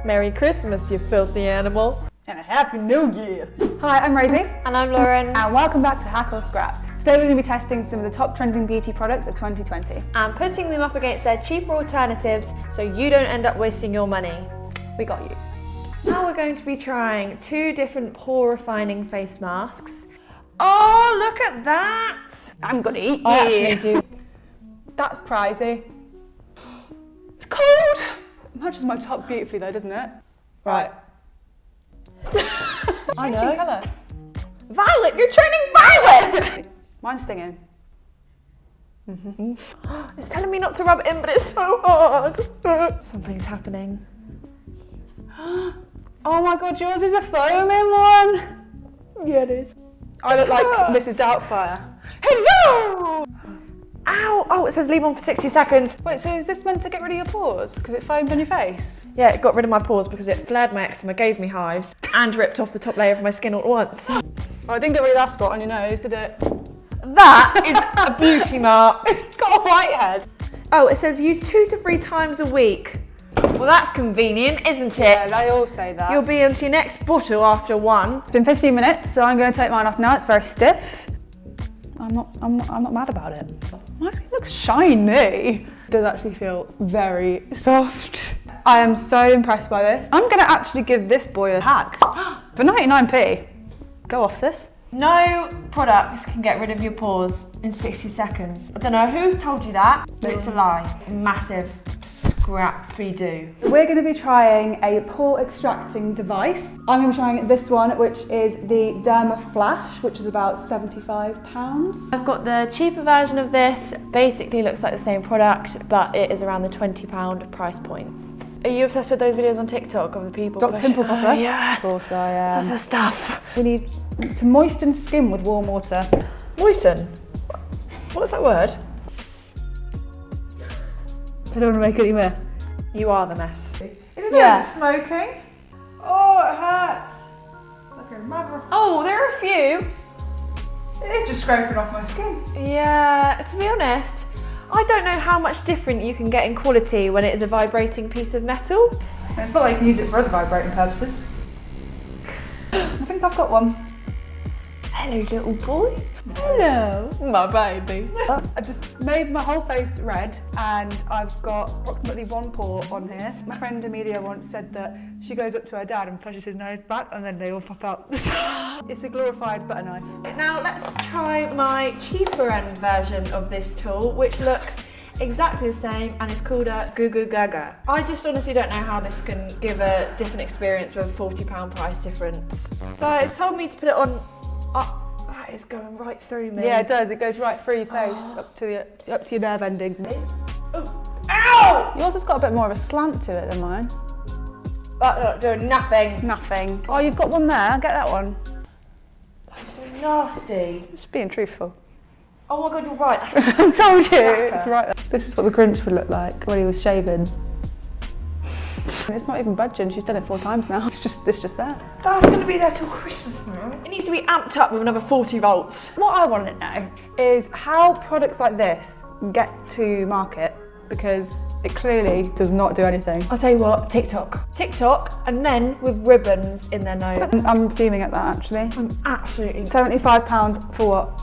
Merry Christmas, you filthy animal. And a Happy New Year. Hi, I'm Rosie. And I'm Lauren. And welcome back to Hack or Scrap. Today we're going to be testing some of the top trending beauty products of 2020. And putting them up against their cheaper alternatives so you don't end up wasting your money. We got you. Now we're going to be trying 2 different pore refining face masks. Oh, look at that! I'm going to eat you. I actually do. That's crazy. It's cold! It matches my top beautifully though, doesn't it? Right. I know. Changing colour. Violet, you're turning violet! Mine's stinging. It's telling me not to rub it in, but it's so hard. Something's happening. Oh my god, yours is a foaming one. Yeah, it is. I look like Mrs. Doubtfire. Hello! Ow! Oh, it says leave on for 60 seconds. Wait, so is this meant to get rid of your pores? Because it foamed on your face? Yeah, it got rid of my pores because it flared my eczema, gave me hives, and ripped off the top layer of my skin all at once. Oh, I didn't get rid of that spot on your nose, did it? That is a beauty mark. It's got a whitehead. Oh, it says use 2 to 3 times a week. Well, that's convenient, isn't it? Yeah, they all say that. You'll be onto your next bottle after 1. It's been 15 minutes, so I'm going to take mine off now. It's very stiff. I'm not mad about it. My skin looks shiny. It does actually feel very soft. I am so impressed by this. I'm going to actually give this boy a hack. For 99p. Go off, sis. No products can get rid of your pores in 60 seconds. I don't know who's told you that, but it's a lie. Massive scrappy-doo. We're going to be trying a pore extracting device. I'm going to be trying this one, which is the Derma Flash, which is about £75. I've got the cheaper version of this. Basically looks like the same product, but it is around the £20 price point. Are you obsessed with those videos on TikTok of the people? Dr. Pimple Popper? Yeah. Of course I am. That's the stuff. We need to moisten skin with warm water. Moisten? What's that word? I don't want to make any mess. You are the mess. Isn't there smoking? Oh, it hurts. It's like a mother. Oh, there are a few. It is just scraping off my skin. Yeah, to be honest, I don't know how much different you can get in quality when it is a vibrating piece of metal. And it's not like you can use it for other vibrating purposes. I think I've got one. Hello, little boy. Hello, my baby. I just made my whole face red and I've got approximately 1 pore on here. My friend Amelia once said that she goes up to her dad and pushes his nose back and then they all pop out. It's a glorified butter knife. Now let's try my cheaper end version of this tool, which looks exactly the same and it's called a Goo Goo Gaga. I just honestly don't know how this can give a different experience with a £40 price difference. So it's told me to put it on. That is going right through me. Yeah, it does. It goes right through your face, up to your nerve endings. Oh. Ow! Yours has got a bit more of a slant to it than mine. That's not doing nothing. Nothing. Oh, you've got one there. Get that one. So nasty. Just being truthful. Oh my god, you're right. I told you. It's right there. This is what the Grinch would look like when he was shaving. It's not even budging. She's done it 4 times now. It's just there. That's going to be there till Christmas now. It needs to be amped up with another 40 volts. What I want to know is how products like this get to market, because it clearly does not do anything. I'll tell you what, TikTok and men with ribbons in their nose. I'm fuming at that actually. I'm absolutely... £75 for what?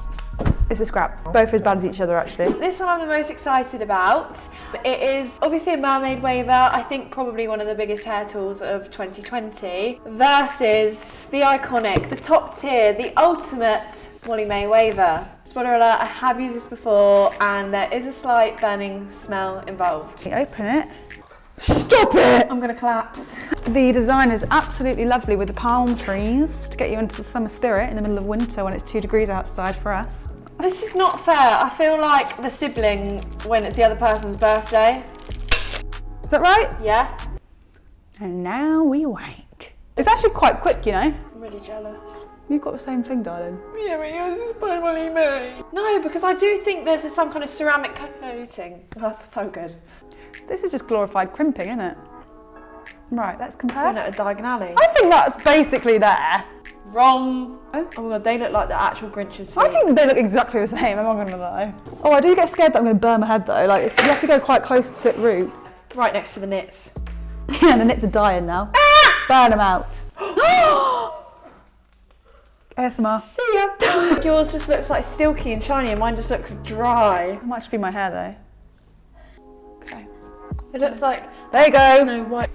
It's a scrap. Both as bad as each other actually. This one I'm the most excited about. It is obviously a mermaid waver, I think probably one of the biggest hair tools of 2020, versus the iconic, the top tier, the ultimate Molly May waver. Spoiler alert, I have used this before and there is a slight burning smell involved. Open it. Stop it! I'm gonna collapse. The design is absolutely lovely with the palm trees to get you into the summer spirit in the middle of winter when it's 2 degrees outside for us. This is not fair. I feel like the sibling when it's the other person's birthday. Is that right? Yeah. And now we wait. It's actually quite quick, you know. I'm really jealous. You've got the same thing, darling. Yeah, but yours is by Molly May. No, because I do think there's some kind of ceramic coating. That's so good. This is just glorified crimping, isn't it? Right, let's compare. Doing it a diagonally. I think that's basically there. Wrong. Oh my god, they look like the actual Grinch's feet. I think they look exactly the same, I'm not gonna lie. Oh, I do get scared that I'm gonna burn my head though. Like, you have to go quite close to the root. Right next to the knits. Yeah, the nits are dying now. Burn them out. ASMR. See ya. Yours just looks like silky and shiny and mine just looks dry. It might just be my hair though. Okay. It looks like There you go. Snow White.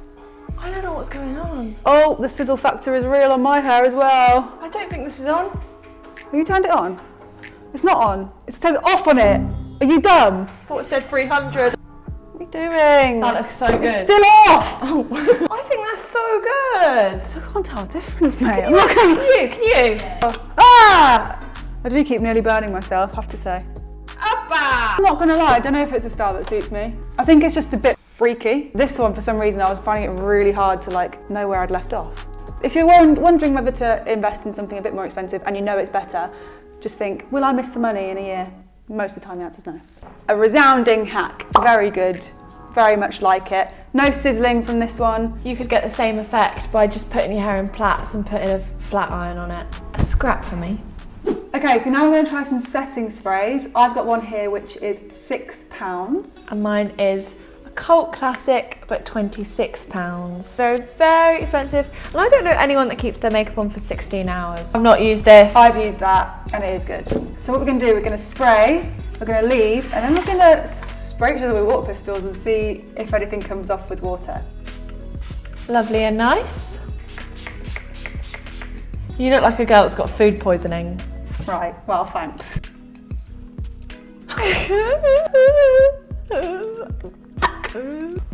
I don't know what's going on. Oh, the sizzle factor is real on my hair as well. I don't think this is on. Have you turned it on? It's not on. It says off on it. Are you dumb? I thought it said 300. What are you doing? That looks so good. It's still off! Oh. I think that's so good. I can't tell the difference, mate. I'm Can not gonna... you? Ah! I do keep nearly burning myself, I have to say. Abba! I'm not gonna lie, I don't know if it's a style that suits me. I think it's just a bit freaky. This one, for some reason, I was finding it really hard to know where I'd left off. If you're wondering whether to invest in something a bit more expensive and you know it's better, just think, will I miss the money in a year? Most of the time the answer's no. A resounding hack, very good, very much like it. No sizzling from this one. You could get the same effect by just putting your hair in plaits and putting a flat iron on it. A scrap for me. Okay, so now we're going to try some setting sprays. I've got one here which is £6. And mine is a cult classic, but £26. So very expensive. And I don't know anyone that keeps their makeup on for 16 hours. I've not used this. I've used that and it is good. So what we're going to do, we're going to spray, we're going to leave, and then we're going to spray each other with water pistols and see if anything comes off with water. Lovely and nice. You look like a girl that's got food poisoning. Right, well, thanks.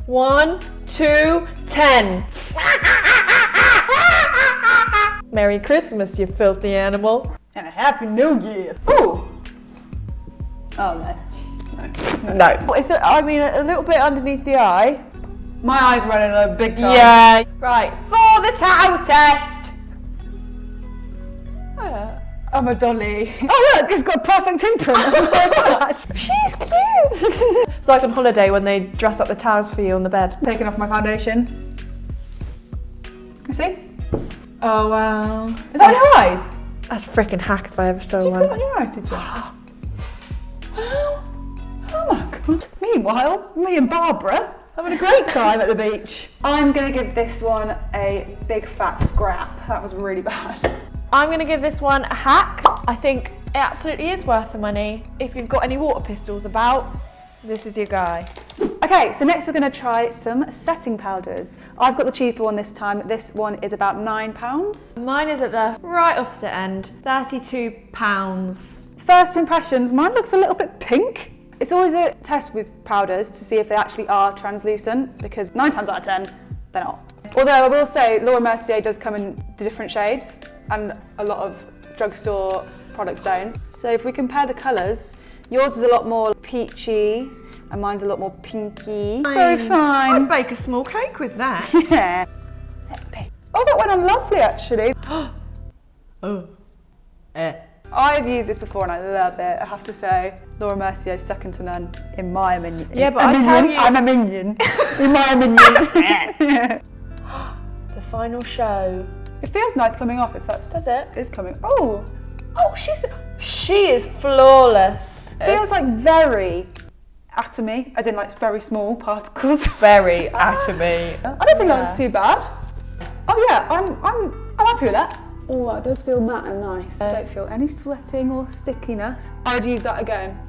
1, 2, 10. Merry Christmas, you filthy animal. And a Happy New Year. Ooh. Oh, nice. No. It's a little bit underneath the eye. My eyes running a big time. Yeah. Right, for the towel test. I'm a dolly. Oh look, it's got a perfect imprint. Oh my gosh. She's cute. It's like on holiday when they dress up the towels for you on the bed. Taking off my foundation. You see? Oh wow. Is that on your eyes? That's freaking hack if I ever saw Did you one. put it on your eyes, did you? Wow. Oh my god. Meanwhile, me and Barbara having a great time at the beach. I'm gonna give this one a big fat scrap. That was really bad. I'm going to give this one a hack. I think it absolutely is worth the money. If you've got any water pistols about, this is your guy. Okay, so next we're going to try some setting powders. I've got the cheaper one this time. This one is about £9. Mine is at the right opposite end, £32. First impressions, mine looks a little bit pink. It's always a test with powders to see if they actually are translucent, because 9 times out of 10, they're not. Although I will say Laura Mercier does come in different shades, and a lot of drugstore products don't. So if we compare the colours, yours is a lot more peachy and mine's a lot more pinky. Very fine. I'd bake a small cake with that. Yeah. Let's be. Oh, that went on lovely actually. I've used this before and I love it, I have to say. Laura Mercier is second to none in my opinion. Yeah, but I tell you... I'm a minion. In my opinion. Yeah. The final show. It feels nice coming off if that's... Does it? It's coming. Oh! Oh, she is flawless. Feels like very atomy, as in like very small particles. Very atomy. I don't think that was too bad. Oh yeah, I'm happy with that. Oh, that does feel matte and nice. I don't feel any sweating or stickiness. I'd use that again.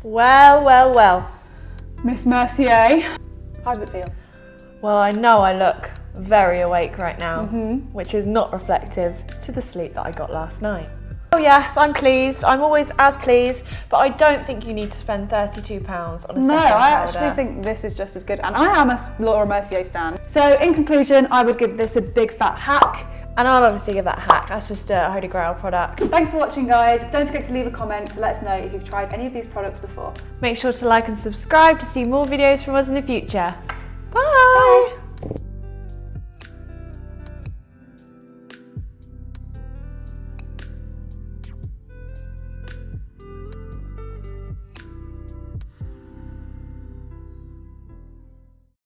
Well, well, well. Miss Mercier. How does it feel? Well, I know I look very awake right now, which is not reflective to the sleep that I got last night. Oh yes, I'm pleased. I'm always as pleased, but I don't think you need to spend £32 on a setting No, I powder. actually think this is just as good, and I am a Laura Mercier stan. So in conclusion, I would give this a big fat hack. And I'll obviously give that a hack. That's just a holy grail product. Thanks for watching, guys. Don't forget to leave a comment to let us know if you've tried any of these products before. Make sure to like and subscribe to see more videos from us in the future. Bye. Bye.